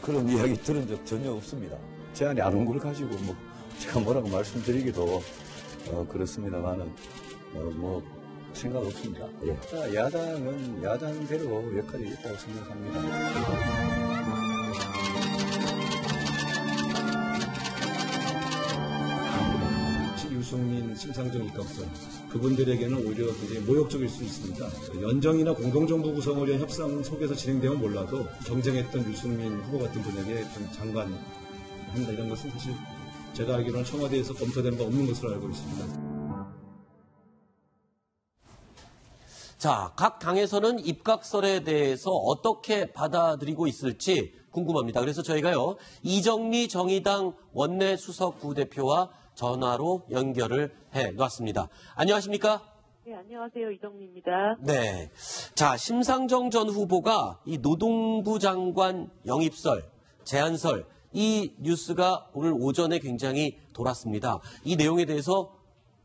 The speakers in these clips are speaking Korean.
그런 이야기 들은 적 전혀 없습니다. 제안이 안 온 걸 가지고 뭐 제가 뭐라고 말씀드리기도 그렇습니다만은 뭐 생각 없습니다. 예. 야당은 야당대로 역할이 있다고 생각합니다. 유승민, 심상정 입각설 그분들에게는 오히려 굉장히 모욕적일 수 있습니다. 연정이나 공동정부 구성을 위한 협상 속에서 진행되면 몰라도 경쟁했던 유승민 후보 같은 분에게 좀 장관 한다 이런 것은 사실 제가 알기로는 청와대에서 검토된 바 없는 것으로 알고 있습니다. 자, 각 당에서는 입각설에 대해서 어떻게 받아들이고 있을지 궁금합니다. 그래서 저희가요, 이정미 정의당 원내 수석 부대표와 전화로 연결을 해놨습니다. 안녕하십니까? 네, 안녕하세요. 이정미입니다. 네. 자, 심상정 전 후보가 이 노동부 장관 영입설, 제안설, 이 뉴스가 오늘 오전에 굉장히 돌았습니다. 이 내용에 대해서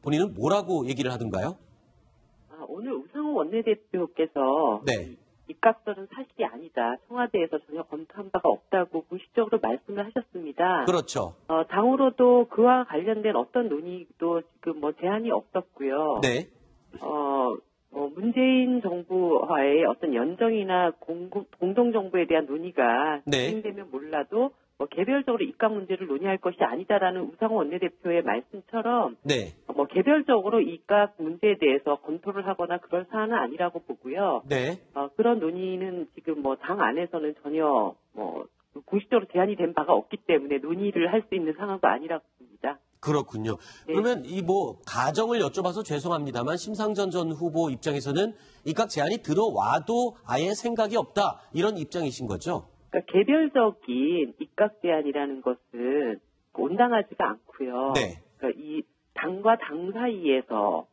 본인은 뭐라고 얘기를 하던가요? 오늘 우상호 원내대표께서 네. 입각설은 사실이 아니다. 청와대에서 전혀 검토한 바가 없다고 공식적으로 말씀을 하셨습니다. 그렇죠. 당으로도 그와 관련된 어떤 논의도 지금 제한이 없었고요. 네. 문재인 정부와의 어떤 연정이나 공동정부에 대한 논의가 네. 진행되면 몰라도 개별적으로 입각 문제를 논의할 것이 아니다라는 우상호 원내대표의 말씀처럼 네. 개별적으로 입각 문제에 대해서 검토를 하거나 그럴 사안은 아니라고 보고요. 네. 그런 논의는 지금 당 안에서는 전혀 공식적으로 제한이 된 바가 없기 때문에 논의를 할 수 있는 상황도 아니라고 봅니다. 그렇군요. 네. 그러면 이 가정을 여쭤봐서 죄송합니다만 심상정 전 후보 입장에서는 입각 제안이 들어와도 아예 생각이 없다 이런 입장이신 거죠? 그러니까 개별적인 입각 제안이라는 것은 온당하지가 않고요. 네. 그러니까 이 당과 당 사이에서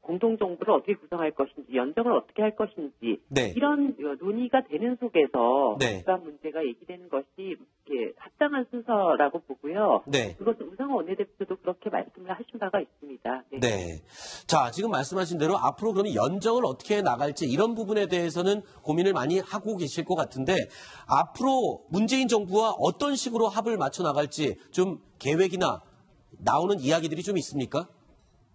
공동정부를 어떻게 구성할 것인지, 연정을 어떻게 할 것인지, 네. 이런 논의가 되는 속에서 네. 입각 문제가 얘기되는 것이 이렇게 합당한 순서라고 보고요. 네. 그것은 우상호 원내대표도 그렇게 말씀을 하신 바가 있습니다. 네. 네. 자, 지금 말씀하신 대로 앞으로 그러면 연정을 어떻게 나갈지 이런 부분에 대해서는 고민을 많이 하고 계실 것 같은데 앞으로 문재인 정부와 어떤 식으로 합을 맞춰 나갈지 좀 계획이나 나오는 이야기들이 좀 있습니까?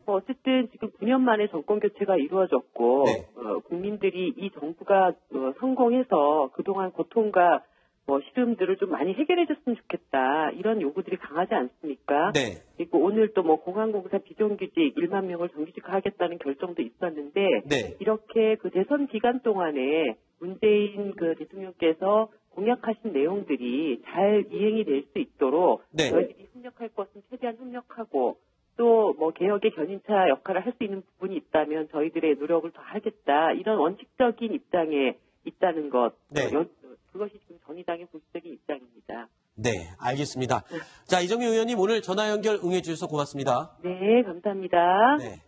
어쨌든 지금 9년 만에 정권 교체가 이루어졌고 네. 국민들이 이 정부가 성공해서 그동안 고통과 시름들을 좀 많이 해결해 줬으면 좋겠다. 이런 요구들이 강하지 않습니까? 네. 그리고 오늘 또 공항공사 비정규직 1만 명을 정규직화하겠다는 결정도 있었는데 네. 이렇게 대선 기간 동안에 문재인 대통령께서 공약하신 내용들이 잘 이행이 될 수 있도록 네. 저희들이 협력할 것은 최대한 협력하고 또 개혁의 견인차 역할을 할 수 있는 부분이 있다면 저희들의 노력을 더 하겠다. 이런 원칙적인 입장에 있다는 것. 네. 그것이 지금 정의당의 공식적인 입장입니다. 네, 알겠습니다. 자, 이정미 의원님 오늘 전화 연결 응해 주셔서 고맙습니다. 네, 감사합니다. 네.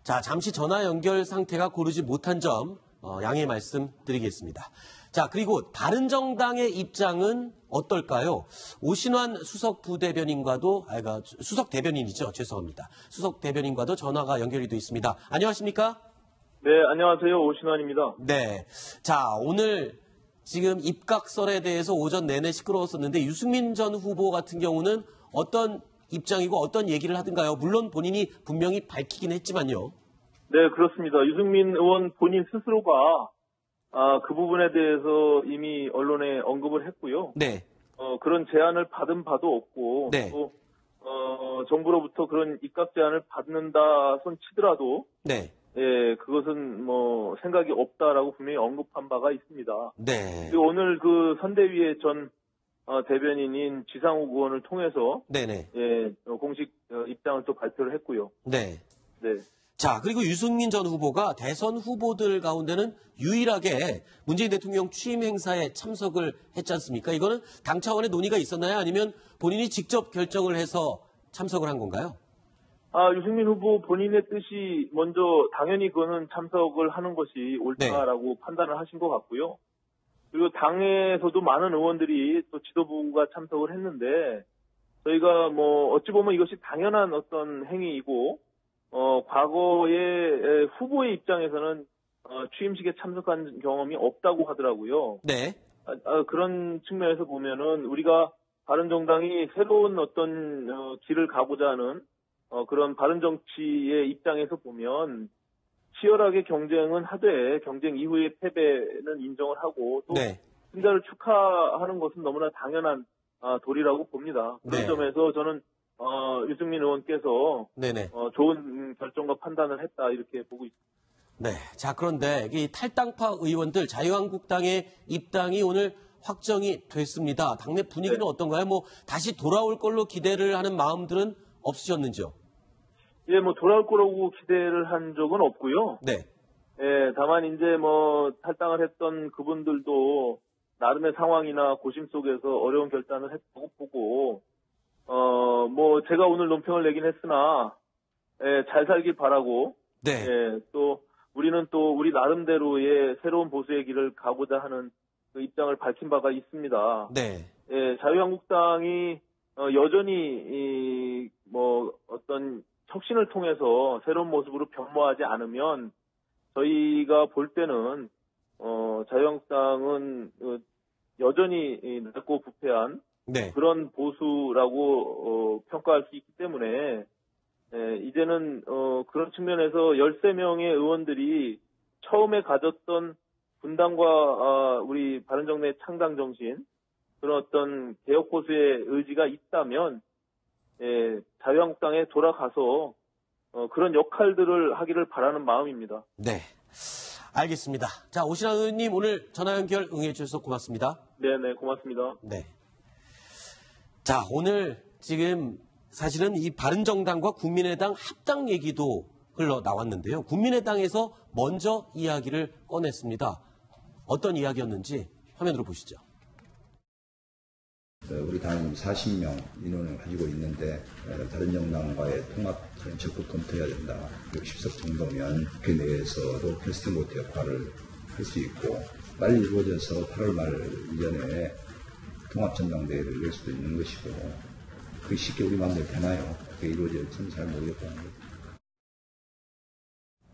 자, 잠시 전화 연결 상태가 고르지 못한 점 양해 말씀드리겠습니다. 자, 그리고 바른정당의 입장은 어떨까요? 오신환 수석 부대변인과도, 수석 대변인이죠. 죄송합니다. 수석 대변인과도 전화가 연결이 되어 있습니다. 안녕하십니까? 네, 안녕하세요. 오신환입니다. 네. 자, 오늘 지금 입각설에 대해서 오전 내내 시끄러웠었는데 유승민 전 후보 같은 경우는 어떤 입장이고 어떤 얘기를 하든가요? 물론 본인이 분명히 밝히긴 했지만요. 네, 그렇습니다. 유승민 의원 본인 스스로가 그 부분에 대해서 이미 언론에 언급을 했고요. 네. 그런 제안을 받은 바도 없고 네. 또 정부로부터 그런 입각 제안을 받는다 손 치더라도 네. 예, 그것은 생각이 없다라고 분명히 언급한 바가 있습니다. 네. 그리고 오늘 선대위의 전 대변인인 지상욱 의원을 통해서 네네. 예, 공식 입장을 또 발표를 했고요. 네. 네. 자, 그리고 유승민 전 후보가 대선 후보들 가운데는 유일하게 문재인 대통령 취임 행사에 참석을 했지 않습니까? 이거는 당 차원의 논의가 있었나요? 아니면 본인이 직접 결정을 해서 참석을 한 건가요? 유승민 후보 본인의 뜻이 먼저 당연히 그거는 참석을 하는 것이 옳다라고 판단을 하신 것 같고요. 그리고 당에서도 많은 의원들이 또 지도부가 참석을 했는데 저희가 어찌 보면 이것이 당연한 어떤 행위이고 과거에 후보의 입장에서는 취임식에 참석한 경험이 없다고 하더라고요. 네. 그런 측면에서 보면은 우리가 바른정당이 새로운 어떤 길을 가고자 하는 그런 바른정치의 입장에서 보면 치열하게 경쟁은 하되 경쟁 이후의 패배는 인정을 하고 또 네. 승자를 축하하는 것은 너무나 당연한 도리라고 봅니다. 그런 네. 점에서 저는 유승민 의원께서 네네. 좋은 결정과 판단을 했다 이렇게 보고 있습니다. 네. 자, 그런데 이 탈당파 의원들 자유한국당의 입당이 오늘 확정이 됐습니다. 당내 분위기는 네. 어떤가요? 뭐 다시 돌아올 걸로 기대를 하는 마음들은 없으셨는지요? 예, 뭐 돌아올 거라고 기대를 한 적은 없고요. 네. 예, 다만 이제 뭐 탈당을 했던 그분들도 나름의 상황이나 고심 속에서 어려운 결단을 했다고 보고 뭐 제가 오늘 논평을 내긴 했으나 잘 살길 바라고 네. 또 우리는 또 우리 나름대로의 새로운 보수의 길을 가고자 하는 그 입장을 밝힌 바가 있습니다. 네. 자유한국당이 여전히 뭐 어떤 혁신을 통해서 새로운 모습으로 변모하지 않으면 저희가 볼 때는 자유한국당은 여전히 낡고 부패한 네. 그런 보수라고 평가할 수 있기 때문에 이제는 그런 측면에서 13명의 의원들이 처음에 가졌던 분당과 우리 바른정당의 창당 정신 그런 어떤 개혁 보수의 의지가 있다면 자유한국당에 돌아가서 그런 역할들을 하기를 바라는 마음입니다. 네. 알겠습니다. 자, 오신환 의원님 오늘 전화 연결 응해 주셔서 고맙습니다. 네네, 고맙습니다. 네. 자, 오늘 지금 사실은 이 바른정당과 국민의당 합당 얘기도 흘러나왔는데요. 국민의당에서 먼저 이야기를 꺼냈습니다. 어떤 이야기였는지 화면으로 보시죠. 우리 당은 40명 인원을 가지고 있는데 다른 정당과의 통합을 적극 검토해야 된다. 60석 정도면 국회 내에서도 캐스팅보트 역할을 할 수 있고 빨리 이루어져서 8월 말 이전에 통합전당대회를 열 수도 있는 것이고 그게 쉽게 우리 마음대로 되나요? 그게 이루어질지는 잘 모르겠다는 거죠.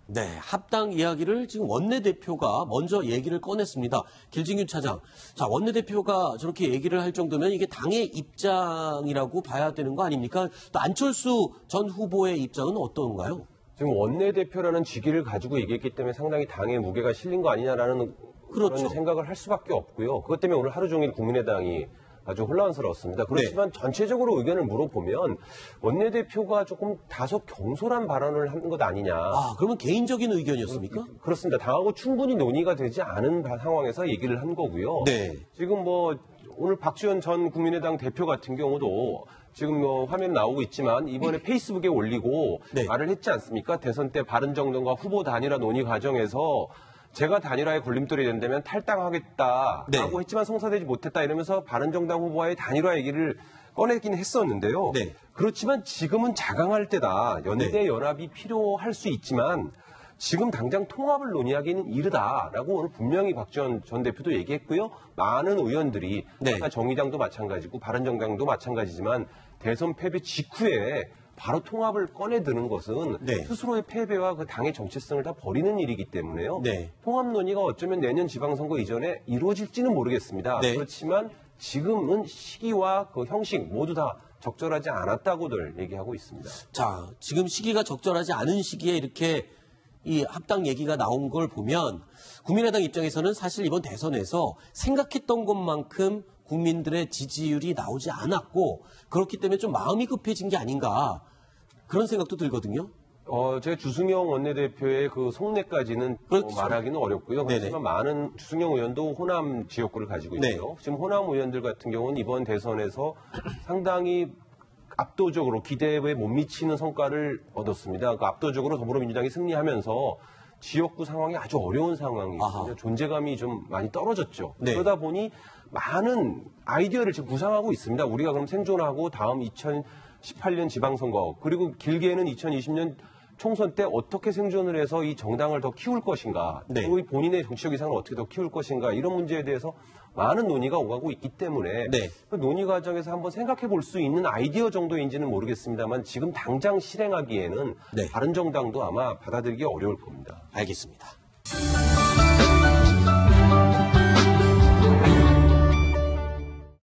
네, 합당 이야기를 지금 원내대표가 먼저 얘기를 꺼냈습니다. 길진균 차장. 자, 원내대표가 저렇게 얘기를 할 정도면 이게 당의 입장이라고 봐야 되는 거 아닙니까? 또 안철수 전 후보의 입장은 어떤가요? 지금 원내대표라는 직위를 가지고 얘기했기 때문에 상당히 당의 무게가 실린 거 아니냐라는 그렇죠. 그런 생각을 할 수밖에 없고요. 그것 때문에 오늘 하루 종일 국민의당이 아주 혼란스러웠습니다. 그렇지만 전체적으로 의견을 물어보면 원내대표가 조금 다소 경솔한 발언을 한 것 아니냐. 아, 그러면 개인적인 의견이었습니까? 그렇습니다. 당하고 충분히 논의가 되지 않은 상황에서 얘기를 한 거고요. 네. 지금 뭐 오늘 박지원 전 국민의당 대표 같은 경우도 지금 뭐 화면 나오고 있지만 이번에 페이스북에 올리고 네. 말을 했지 않습니까? 대선 때 바른정당과 후보 단일화 논의 과정에서 제가 단일화에 걸림돌이 된다면 탈당하겠다라고 네. 했지만 성사되지 못했다 이러면서 바른정당 후보와의 단일화 얘기를 꺼내긴 했었는데요. 네. 그렇지만 지금은 자강할 때다. 연대 네. 연합이 필요할 수 있지만 지금 당장 통합을 논의하기는 이르다라고 오늘 분명히 박지원 전 대표도 얘기했고요. 많은 의원들이 네. 정의당도 마찬가지고 바른정당도 마찬가지지만 대선 패배 직후에 바로 통합을 꺼내드는 것은 네. 스스로의 패배와 그 당의 정체성을 다 버리는 일이기 때문에요. 네. 통합 논의가 어쩌면 내년 지방선거 이전에 이루어질지는 모르겠습니다. 네. 그렇지만 지금은 시기와 그 형식 모두 다 적절하지 않았다고들 얘기하고 있습니다. 자, 지금 시기가 적절하지 않은 시기에 이렇게 이 합당 얘기가 나온 걸 보면 국민의당 입장에서는 사실 이번 대선에서 생각했던 것만큼 국민들의 지지율이 나오지 않았고 그렇기 때문에 좀 마음이 급해진 게 아닌가 그런 생각도 들거든요. 제가 주승용 원내대표의 그 속내까지는 그렇죠. 말하기는 어렵고요. 네네. 그렇지만 많은 주승용 의원도 호남 지역구를 가지고 네. 있고요. 지금 호남 의원들 같은 경우는 이번 대선에서 상당히 압도적으로 기대에 못 미치는 성과를 얻었습니다. 그 압도적으로 더불어민주당이 승리하면서 지역구 상황이 아주 어려운 상황이거든요. 아하. 존재감이 좀 많이 떨어졌죠. 네. 그러다 보니 많은 아이디어를 지금 구상하고 있습니다. 우리가 그럼 생존하고 다음 2018년 지방선거 그리고 길게는 2020년 총선 때 어떻게 생존을 해서 이 정당을 더 키울 것인가 네. 그리고 본인의 정치적 이상을 어떻게 더 키울 것인가 이런 문제에 대해서 많은 논의가 오가고 있기 때문에 네. 그 논의 과정에서 한번 생각해 볼 수 있는 아이디어 정도인지는 모르겠습니다만 지금 당장 실행하기에는 네. 바른정당도 아마 받아들이기 어려울 겁니다. 알겠습니다.